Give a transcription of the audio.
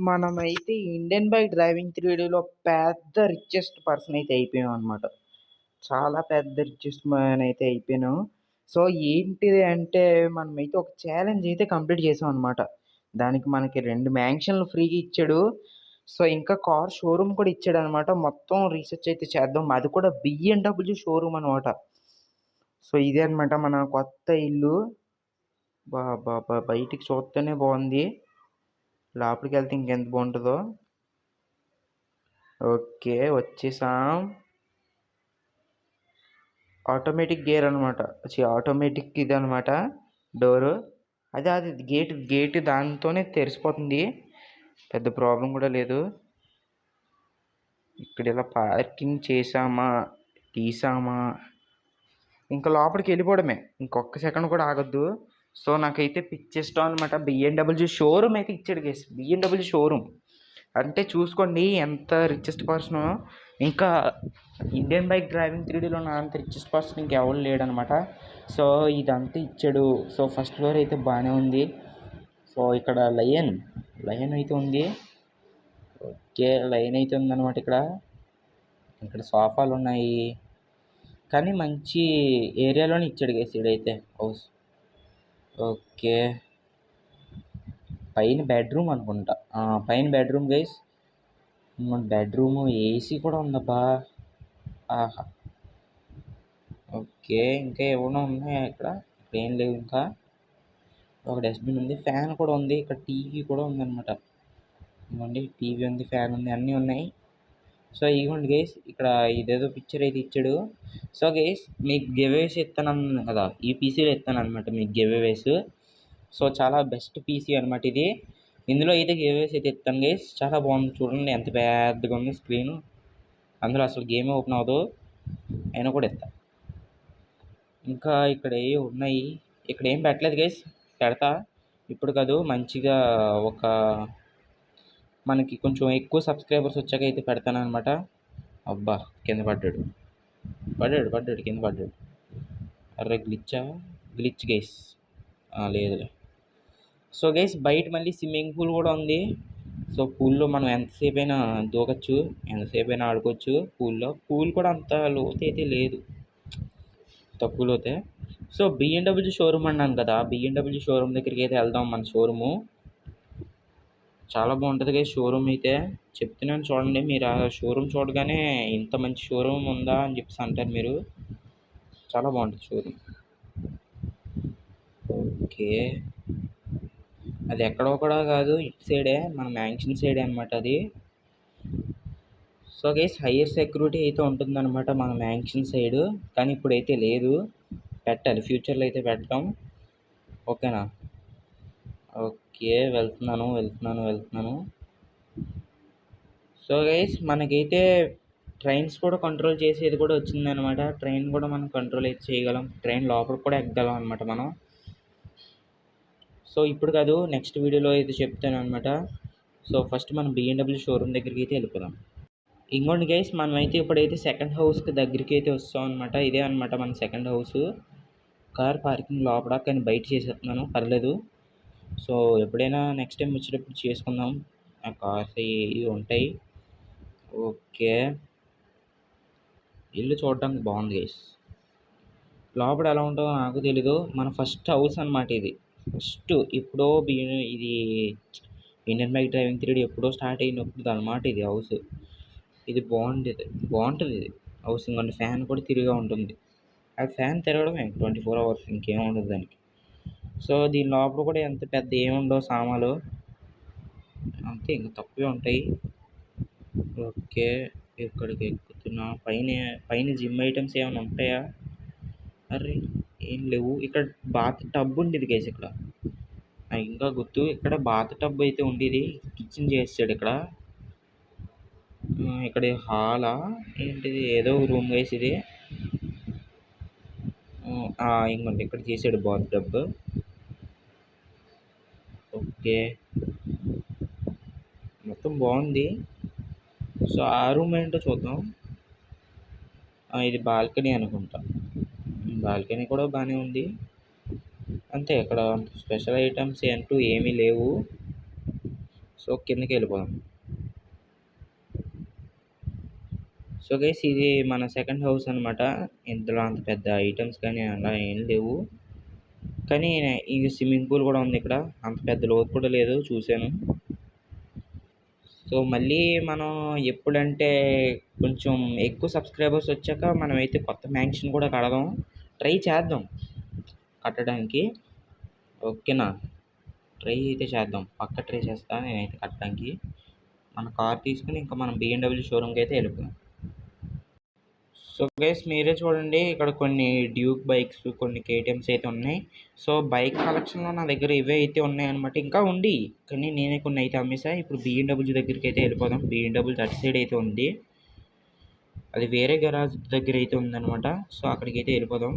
మనమైతే Indian bike driving 3Dలో పెద్ద richest person అయితే అయిపోయాం అనమాట. చాలా పెద్ద రిచెస్ట్ మ్యాన్ అయితే అయిపోయాను. సో, ఏంటిది అంటే మనమైతే ఒక ఛాలెంజ్ అయితే కంప్లీట్ చేసాం అనమాట. దానికి మనకి 2 మ్యాన్షన్‌లు ఫ్రీగా ఇచ్చాడు. సో, ఇంకా కార్ షోరూమ్ కూడా ఇచ్చాడనమాట. మొత్తం రీసెర్చ్ అయితే చేద్దాం. అది కూడా బిఎండబ్ల్యూ షోరూమ్ అనమాట. సో, ఇదే అనమాట మన కొత్త ఇల్లు. అబ్బబ్బబ్బా! బయటికి చూత్తేనే బావుంది. లోపలికెళ్తే ఇంకెంత బావుంటదో. ఓకే. వచ్చేసాం. ఆటోమేటిక్ గేర్ అనమాట. ఆటోమేటిక్ ఇదనమాట డోరు. అది గేట్ దాంతోనే తెరిసిపోతుంది. పెద్ద ప్రాబ్లమ్ కూడా లేదు. ఇక్కడ ఇలా పార్కింగ్ చేశామా, తీసామా, ఇంకా లోపలికెళ్ళిపోవడమే. ఇంకొక్క సెకండ్ కూడా ఆగొద్దు. సో, నాకైతే పిచ్చిష్టం అనమాట. బిఎండబ్ల్యూ షోరూమ్ అయితే ఇచ్చాడు గైస్. BMW showroom. అంటే చూసుకోండి ఎంత రిచెస్ట్ పర్సనో. ఇంకా ఇండియన్ బైక్ డ్రైవింగ్ 3Dలో నా అంత రిచెస్ట్ పర్సన్ ఇంకెవరు లేడనమాట. సో, ఇదంతా ఇచ్చాడు. సో, ఫస్ట్ ఫ్లోర్ అయితే బాగానే ఉంది. సో, ఇక్కడ లయన్ అయితే ఉంది. ఓకే. లయన్ అయితే ఉందనమాట ఇక్కడ. ఇక్కడ సోఫాలు ఉన్నాయి. కానీ మంచి ఏరియాలోనే ఇచ్చాడు గైస్ ఈడైతే హౌస్. ఓకే. పైన బెడ్రూమ్ అనుకుంటా. పైన బెడ్రూమ్ గైస్. బెడ్రూము ఏసీ కూడా ఉందబ్బా. ఆహా! ఓకే. ఇంకా ఏమన్నా ఉన్నాయా ఇక్కడ? ఏం లేవు ఇంకా. ఒక డస్ట్‌బిన్ ఉంది. ఫ్యాన్ కూడా ఉంది. ఇక్కడ టీవీ కూడా ఉందనమాట. ఇదిగోండి టీవీ ఉంది, ఫ్యాన్ ఉంది, అన్నీ ఉన్నాయి. సో, ఇదిగోండి గైస్ ఇక్కడ ఇదేదో పిక్చర్ అయితే ఇచ్చాడు. సో, గైస్ మీకు గివ్‌అవేస్ ఇస్తానన్నాను కదా! ఈ పీసీలో ఇస్తాననమాట మీకు గివ్‌అవేస్. సో, చాలా బెస్ట్ పీసీ అనమాట ఇది. ఇందులో అయితే గివ్‌అవేస్ అయితే ఇస్తాను గైస్. చాలా బాగుంది చూడండి ఎంత పెద్దగా ఉంది స్క్రీను. అందులో అసలు గేమే ఓపెన్ అవ్వదు. అయినా కూడా ఇస్తా. ఇంకా ఇక్కడ ఏవో ఉన్నాయి. ఇక్కడ ఏం పెట్టలేదు గైస్. పెడతా. ఇప్పుడు కాదు మంచిగా ఒక మనకి కొంచెం ఎక్కువ సబ్స్క్రైబర్స్ వచ్చాక అయితే పెడతాననమాట. అబ్బా! కింద పడ్డాడు. కింద పడ్డాడు. Array glitch guys. లేదులే. సో, గైస్ బయట మళ్ళీ స్విమ్మింగ్ పూల్ కూడా ఉంది. సో, పూల్‌లో మనం ఎంతసేపైనా దూకచ్చు. ఎంతసేపైనా ఆడుకోవచ్చు పూల్‌లో. పూల్ కూడా అంత లోతైతే లేదు. తక్కువ లోతే. సో, బిఎండబ్ల్యూ షోరూమ్ అన్నాను కదా! బిఎండబ్ల్యూ షోరూమ్ దగ్గరికి అయితే వెళ్దాం మన షోరూము. చాలా బాగుంటుంది గైస్ షోరూమ్ అయితే. చెప్తున్నాను చూడండి. మీరు ఆ షోరూమ్ చూడగానే ఇంత మంచి షోరూమ్ ఉందా అని చెప్పేసి అంటారు మీరు. చాలా బాగుంటుంది షోరూమ్. ఓకే. అది ఎక్కడో కూడా కాదు, ఇటు సైడే మన మ్యాన్షన్ సైడే అనమాట అది. సో, గైస్ హైయర్ సెక్యూరిటీ అయితే ఉంటుందన్నమాట మన మ్యాన్షన్ సైడు. కానీ ఇప్పుడైతే లేదు. పెట్టాలి. ఫ్యూచర్‌లో అయితే పెడతాం. ఓకేనా? ఓకే. వెళ్తున్నాను. సో, గైస్ మనకైతే ట్రైన్స్ కూడా కంట్రోల్ చేసేది కూడా వచ్చిందనమాట. ట్రైన్ కూడా మనం కంట్రోల్ అయితే చేయగలం. ట్రైన్ లోపలికి కూడా ఎక్కగలం అనమాట మనం. సో, ఇప్పుడు కాదు నెక్స్ట్ వీడియోలో అయితే చెప్తాననమాట. సో, ఫస్ట్ మనం బిఎండబ్ల్యూ షోరూమ్ దగ్గరికి అయితే వెళ్ళిపోదాం. ఇంకోండి గైస్ మనమైతే ఇప్పుడైతే సెకండ్ హౌస్‌కి దగ్గరికి అయితే వస్తాం అనమాట. ఇదే అనమాట మన సెకండ్ హౌసు. కార్ పార్కింగ్ లోపల కానీ బయట చేసేస్తున్నాను పర్లేదు. సో, ఎప్పుడైనా నెక్స్ట్ టైం వచ్చేటప్పుడు చేసుకుందాం. ఆ కార్స్ ఇవి ఉంటాయి. ఓకే. ఇల్లు చూడడానికి బాగుంది గైస్. లోపల ఎలా ఉంటుందో నాకు తెలీదు. మన ఫస్ట్ హౌస్ అనమాట ఇది. ఎప్పుడో ఇది ఇండియన్ బైక్ డ్రైవింగ్ 3D ఎప్పుడో స్టార్ట్ అయినప్పుడు అనమాట ఇది హౌస్. ఇది బాగుంటుంది ఇది హౌస్. ఇంకోండి ఫ్యాన్ కూడా తిరిగా ఉంటుంది. ఆ ఫ్యాన్ తిరగడమే 24 అవర్స్ ఇంకేముండదు దానికి. సో, దీని లోపల కూడా ఎంత పెద్ద ఏముండవు సామాన్లు. అంతే ఇంక తక్కువే ఉంటాయి. ఓకే. ఇక్కడికి ఎక్కుతున్నా. పైన జిమ్ ఐటమ్స్ ఏమైనా ఉంటాయా? అర్రే! ఏం లేవు. ఇక్కడ బాత్ టబ్ ఉండేది గైస్ ఇక్కడ. నాకు ఇంకా గుర్తు. ఇక్కడ బాత్ టబ్ అయితే ఉండేది. కిచెన్ చేసాడు ఇక్కడ. ఇక్కడ హాలా ఏంటిది? ఏదో రూమ్ గైస్ ఇది. ఇంకోండి ఇక్కడ చేసాడు బాత్ టబ్. ఓకే. మొత్తం బాగుంది. సో, ఆ రూమ్ ఏంటో చూద్దాం. ఇది బాల్కనీ అనుకుంటా. బాల్కనీ కూడా బాగానే ఉంది. అంతే ఇక్కడ స్పెషల్ ఐటమ్స్ అంటూ ఏమీ లేవు. సో కిందకి వెళ్ళిపోదాం. సో గైస్ ఇది మన సెకండ్ హౌస్ అనమాట. ఇందులో అంత పెద్ద ఐటమ్స్ కానీ అలా ఏం లేవు, కానీ ఈ స్విమ్మింగ్ పూల్ కూడా ఉంది ఇక్కడ. అంత పెద్ద లోతు కూడా లేదు, చూశాను. సో మళ్ళీ మనం ఎప్పుడంటే కొంచెం ఎక్కువ సబ్స్క్రైబర్స్ వచ్చాక మనమైతే కొత్త మ్యాన్షన్ కూడా కడదాం, ట్రై చేద్దాం కట్టడానికి. ఓకేనా, ట్రై అయితే చేద్దాం, పక్క ట్రై చేస్తాను నేనైతే కట్టడానికి. మన కార్ తీసుకుని ఇంకా మనం BMW షోరూమ్కి అయితే వెళ్ళిపోయాం. సో గైస్ మీరే చూడండి, ఇక్కడ కొన్ని డ్యూక్ బైక్స్, కొన్ని KTMs అయితే ఉన్నాయి. సో బైక్ కలెక్షన్లో నా దగ్గర ఇవే అయితే ఉన్నాయన్నమాట. ఇంకా ఉంది, కానీ నేనే కొన్ని అయితే అమ్మేసా. ఇప్పుడు BMW దగ్గరికి అయితే వెళ్ళిపోదాం. BMW అటు సైడ్ అయితే ఉంది, అది వేరే గరాజ్ దగ్గర అయితే ఉందన్నమాట. సో అక్కడికి అయితే వెళ్ళిపోదాం.